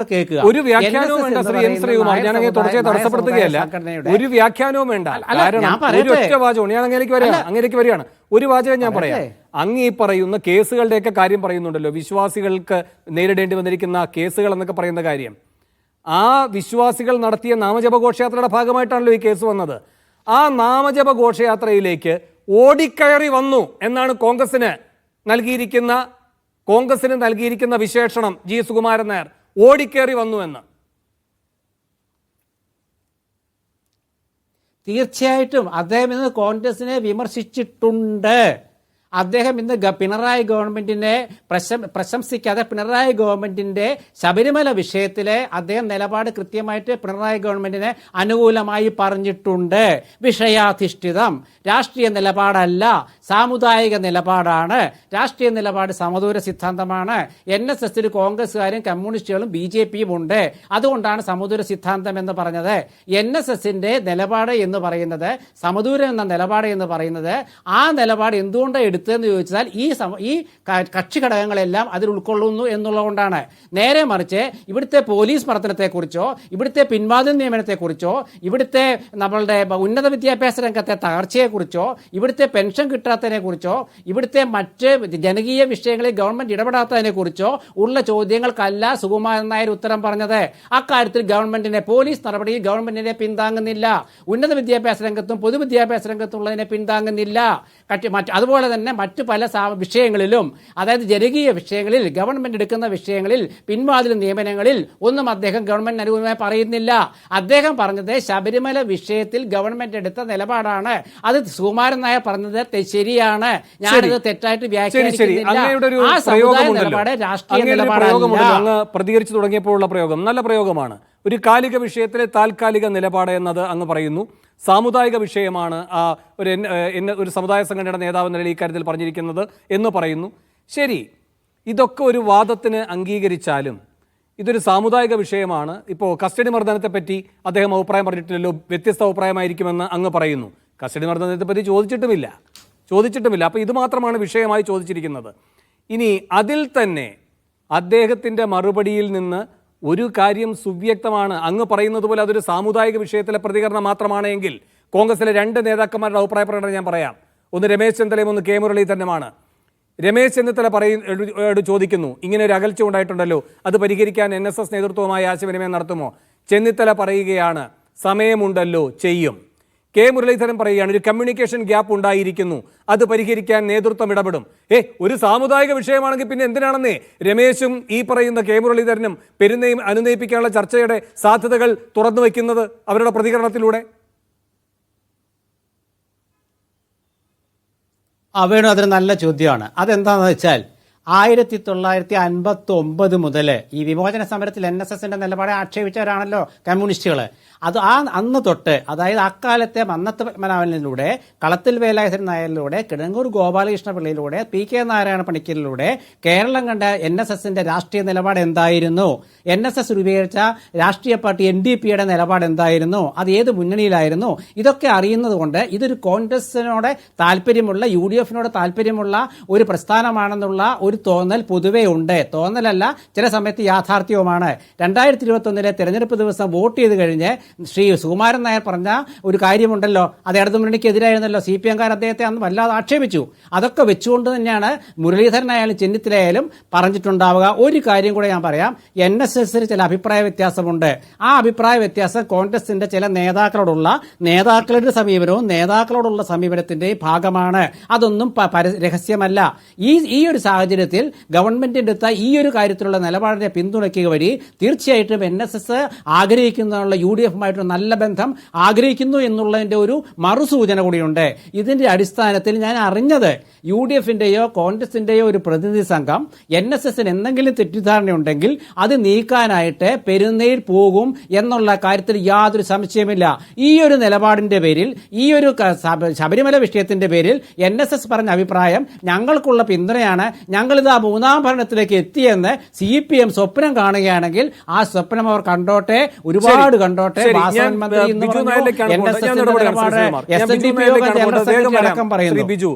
കേൾക്കുക. ഒരു വ്യാഖ്യാനവും വേണ്ട ശ്രീ എൻ ശ്രീകുമാർ. ഞാനങ്ങനെ തുടർച്ചയായി തടസ്സപ്പെടുത്തുകയല്ല. ഒരു വ്യാഖ്യാനവും വേണ്ട. ഒരു ഒറ്റ വാചകം ഞാൻ അങ്ങനെയൊക്കെ വരികയാണ്. ഒരു വാചകം ഞാൻ പറയാം. അങ്ങ് ഈ പറയുന്ന കേസുകളുടെയൊക്കെ കാര്യം പറയുന്നുണ്ടല്ലോ, വിശ്വാസികൾക്ക് നേരിടേണ്ടി വന്നിരിക്കുന്ന കേസുകൾ എന്നൊക്കെ പറയുന്ന കാര്യം. ആ വിശ്വാസികൾ നടത്തിയ നാമജപ ഘോഷയാത്രയുടെ ഭാഗമായിട്ടാണല്ലോ ഈ കേസ് വന്നത്. ആ നാമജപ ഘോഷയാത്രയിലേക്ക് ഓടിക്കയറി വന്നു എന്നാണ് കോൺഗ്രസിന് നൽകിയിരിക്കുന്ന വിശേഷണം. ജി സുകുമാരൻ നായർ ഓടിക്കേറി വന്നു എന്ന്. തീർച്ചയായിട്ടും അദ്ദേഹം ഇന്ന് കോൺഗ്രസിനെ വിമർശിച്ചിട്ടുണ്ട്. അദ്ദേഹം ഇന്ന് പിണറായി ഗവൺമെന്റിനെ പ്രശംസിക്കാതെ പിണറായി ഗവൺമെന്റിന്റെ ശബരിമല വിഷയത്തിലെ അദ്ദേഹം നിലപാട് കൃത്യമായിട്ട് പിണറായി ഗവൺമെന്റിനെ അനുകൂലമായി പറഞ്ഞിട്ടുണ്ട്. വിഷയാധിഷ്ഠിതം രാഷ്ട്രീയ നിലപാടല്ല, സാമുദായിക നിലപാടാണ്. രാഷ്ട്രീയ നിലപാട് സമദൂര സിദ്ധാന്തമാണ്. NSSൽ കോൺഗ്രസ്സുകാരും കമ്മ്യൂണിസ്റ്റുകളും BJPയും ഉണ്ട്. അതുകൊണ്ടാണ് സമദൂര സിദ്ധാന്തം എന്ന് പറഞ്ഞത്. NSSന്റെ നിലപാട് എന്ന് പറയുന്നത്, സമദൂരം എന്ന നിലപാട് എന്ന് പറയുന്നത്, ആ നിലപാട് എന്തുകൊണ്ട് എടുത്തതെന്ന് ചോദിച്ചാൽ ഈ കക്ഷി ഘടകങ്ങളെല്ലാം അതിൽ ഉൾക്കൊള്ളുന്നു എന്നുള്ളതുകൊണ്ടാണ്. നേരെ മറിച്ച് ഇവിടുത്തെ പോലീസ് പ്രവർത്തനത്തെക്കുറിച്ചോ, ഇവിടുത്തെ പിൻവാതിൽ നിയമനത്തെക്കുറിച്ചോ, ഇവിടുത്തെ നമ്മളുടെ ഉന്നത വിദ്യാഭ്യാസ രംഗത്തെ തകർച്ചയെക്കുറിച്ചോ, ഇവിടുത്തെ പെൻഷൻ കിട്ടാത്തതിനെ കുറിച്ചോ, ഇവിടുത്തെ മറ്റ് ജനകീയ വിഷയങ്ങളിൽ ഗവൺമെന്റ് ഇടപെടാത്തതിനെ കുറിച്ചോ ഉള്ള ചോദ്യങ്ങൾക്കല്ല സുകുമാരൻ നായർ ഉത്തരം പറഞ്ഞത്. അക്കാര്യത്തിൽ ഗവൺമെന്റിനെ, പോലീസ് നടപടിയിൽ ഗവൺമെന്റിനെ പിന്താങ്ങുന്നില്ല. ഉന്നത വിദ്യാഭ്യാസ രംഗത്തും പൊതുവിദ്യാഭ്യാസ രംഗത്തുള്ളതിനെ പിന്താങ്ങുന്നില്ല. അതുപോലെ തന്നെ മറ്റു പല വിഷയങ്ങളിലും, അതായത് ജനകീയ വിഷയങ്ങളിൽ, ഗവൺമെന്റ് എടുക്കുന്ന വിഷയങ്ങളിൽ, പിൻവാതിൽ നിയമനങ്ങളിൽ ഒന്നും അദ്ദേഹം ഗവൺമെന്റ് അനുകൂലമായി പറയുന്നില്ല. അദ്ദേഹം പറഞ്ഞത് ശബരിമല വിഷയത്തിൽ ഗവൺമെന്റ് എടുത്ത നിലപാടാണ്. അത് സുകുമാരൻ നായർ പറഞ്ഞത് ശരിയാണ്. ഞാനത് തെറ്റായിട്ട് വ്യാഖ്യാനിക്കുന്നില്ല. ആ സമുദായ നിലപാട് രാഷ്ട്രീയ നിലപാടല്ല. പ്രതികരിച്ചു തുടങ്ങിയപ്പോഴുള്ള പ്രയോഗം നല്ല പ്രയോഗമാണ്. ഒരു കാലിക വിഷയത്തിലെ താൽക്കാലിക നിലപാട് എന്നത് അങ്ങ് പറയുന്നു. സാമുദായിക വിഷയമാണ് ഒരു സമുദായ സംഘടനയുടെ നേതാവ് നിലയിൽ ഇക്കാര്യത്തിൽ പറഞ്ഞിരിക്കുന്നത് എന്ന് പറയുന്നു. ശരി, ഇതൊക്കെ ഒരു വാദത്തിന് അംഗീകരിച്ചാലും ഇതൊരു സാമുദായിക വിഷയമാണ്. ഇപ്പോൾ കസ്റ്റഡി മർദ്ദനത്തെ പറ്റി അദ്ദേഹം അഭിപ്രായം പറഞ്ഞിട്ടില്ലല്ലോ, വ്യത്യസ്ത അഭിപ്രായമായിരിക്കുമെന്ന് അങ്ങ് പറയുന്നു. കസ്റ്റഡി മർദ്ദനത്തെ പറ്റി ചോദിച്ചിട്ടുമില്ല. അപ്പോൾ ഇത് മാത്രമാണ് വിഷയമായി ചോദിച്ചിരിക്കുന്നത്. ഇനി അതിൽ തന്നെ അദ്ദേഹത്തിൻ്റെ മറുപടിയിൽ നിന്ന് ഒരു കാര്യം സുവ്യക്തമാണ്. അങ്ങ് പറയുന്നത് പോലെ അതൊരു സാമുദായിക വിഷയത്തിലെ പ്രതികരണം മാത്രമാണ് എങ്കിൽ കോൺഗ്രസിലെ രണ്ട് നേതാക്കന്മാരുടെ അഭിപ്രായ പ്രകടനം ഞാൻ പറയാം. ഒന്ന് രമേശ് ചെന്നിത്തലയും ഒന്ന് K മുരളീധരനുമാണ്. രമേശ് ചെന്നിത്തല ചോദിക്കുന്നു, ഇങ്ങനെ ഒരു അകൽച്ച ഉണ്ടായിട്ടുണ്ടല്ലോ, അത് പരിഹരിക്കാൻ NSS നേതൃത്വവുമായി ആശയവിനിമയം നടത്തുമോ? ചെന്നിത്തല പറയുകയാണ്, സമയമുണ്ടല്ലോ, ചെയ്യും. K മുരളീധരൻ പറയുകയാണ്, ഒരു കമ്മ്യൂണിക്കേഷൻ ഗ്യാപ്പ് ഉണ്ടായിരിക്കുന്നു, അത് പരിഹരിക്കാൻ നേതൃത്വം ഇടപെടും. ഒരു സാമുദായിക വിഷയമാണെങ്കിൽ പിന്നെ എന്തിനാണെന്നേ രമേശും ഈ പറയുന്ന K മുരളീധരനും പെരുന്നയും അനുനയിപ്പിക്കാനുള്ള ചർച്ചയുടെ സാധ്യതകൾ തുറന്നു വയ്ക്കുന്നത് അവരുടെ പ്രതികരണത്തിലൂടെ? വേണു, അതൊരു നല്ല ചോദ്യമാണ്. അതെന്താണെന്ന് വെച്ചാൽ 1959 മുതൽ ഈ വിമോചന സമരത്തിൽ NSSന്റെ നിലപാടെ ആക്ഷേപിച്ചവരാണല്ലോ കമ്മ്യൂണിസ്റ്റുകൾ. അന്ന് തൊട്ട്, അതായത് അക്കാലത്തെ മന്നത്ത് പത്മനാഭനിലൂടെ, കളത്തിൽ വേലായുധൻ നായരിലൂടെ, കിടങ്ങൂർ ഗോപാലകൃഷ്ണ പിള്ളയിലൂടെ, PK നാരായണ പണിക്കരിലൂടെ കേരളം കണ്ട NSSന്റെ രാഷ്ട്രീയ നിലപാട് എന്തായിരുന്നു? NSS രൂപീകരിച്ച രാഷ്ട്രീയ പാർട്ടി NDPയുടെ നിലപാട് എന്തായിരുന്നു? അത് ഏത് മുന്നണിയിലായിരുന്നു? ഇതൊക്കെ അറിയുന്നത് കൊണ്ട് ഇതൊരു കോൺഗ്രസിനോട് താല്പര്യമുള്ള, UDFനോട് താല്പര്യമുള്ള ഒരു പ്രസ്ഥാനമാണെന്നുള്ള ഒരു തോന്നൽ പൊതുവേ ഉണ്ട്. തോന്നലല്ല, ചില സമയത്ത് യാഥാർത്ഥ്യവുമാണ്. 2021 തെരഞ്ഞെടുപ്പ് ദിവസം വോട്ട് ചെയ്ത് കഴിഞ്ഞ് ശ്രീ സുകുമാരൻ നായർ പറഞ്ഞ ഒരു കാര്യമുണ്ടല്ലോ, അത് ഇടതുമുന്നണിക്കെതിരായിരുന്നല്ലോ. CPM-കാർ അദ്ദേഹത്തെ അന്ന് വല്ലാതെ ആക്ഷേപിച്ചു. അതൊക്കെ വെച്ചുകൊണ്ട് തന്നെയാണ് മുരളീധരനായാലും ചെന്നിത്തലയായാലും പറഞ്ഞിട്ടുണ്ടാവുക. ഒരു കാര്യം കൂടെ ഞാൻ പറയാം, NSSന് ചില അഭിപ്രായ വ്യത്യാസമുണ്ട്. ആ അഭിപ്രായ വ്യത്യാസം കോൺഗ്രസിന്റെ ചില നേതാക്കളുടെ സമീപനവും നേതാക്കളോടുള്ള സമീപനത്തിന്റെ ഭാഗമാണ്. അതൊന്നും രഹസ്യമല്ല. ഈ ഒരു സാഹചര്യത്തിൽ ഗവൺമെന്റ് എടുത്ത ഈ ഒരു കാര്യത്തിലുള്ള നിലപാടിനെ പിന്തുണയ്ക്കുക വഴി തീർച്ചയായിട്ടും NSS ആഗ്രഹിക്കുന്ന UDFുമായിട്ട് നല്ല ബന്ധം ആഗ്രഹിക്കുന്നു എന്നുള്ളതിന്റെ ഒരു മറുസൂചന കൂടിയുണ്ട്. ഇതിന്റെ അടിസ്ഥാനത്തിൽ ഞാൻ അറിഞ്ഞത് UDFന്റെയോ കോൺഗ്രസിന്റെയോ ഒരു പ്രതിനിധി സംഘം NSSന് എന്തെങ്കിലും തെറ്റിദ്ധാരണയുണ്ടെങ്കിൽ അത് നീക്കാനായിട്ട് പെരുന്നയിൽ പോകും എന്നുള്ള കാര്യത്തിൽ യാതൊരു സംശയമില്ല. ഈ ഒരു നിലപാടിന്റെ പേരിൽ, ഈ ഒരു ശബരിമല വിഷയത്തിന്റെ പേരിൽ NSS പറഞ്ഞ അഭിപ്രായം ഞങ്ങൾക്കുള്ള പിന്തുണയാണ്, ഞങ്ങളിതാ മൂന്നാം ഭരണത്തിലേക്ക് എത്തിയെന്ന് CPM സ്വപ്നം കാണുകയാണെങ്കിൽ ആ സ്വപ്നം അവർ കണ്ടോട്ടെ, ഒരുപാട് കണ്ടോട്ടെ. വാസവൻ മന്ത്രി എന്ന് പറഞ്ഞു, NSS നിലപാട് SNDP യോഗം ജനറൽ സെക്രട്ടറി അടക്കം പറയുന്നു.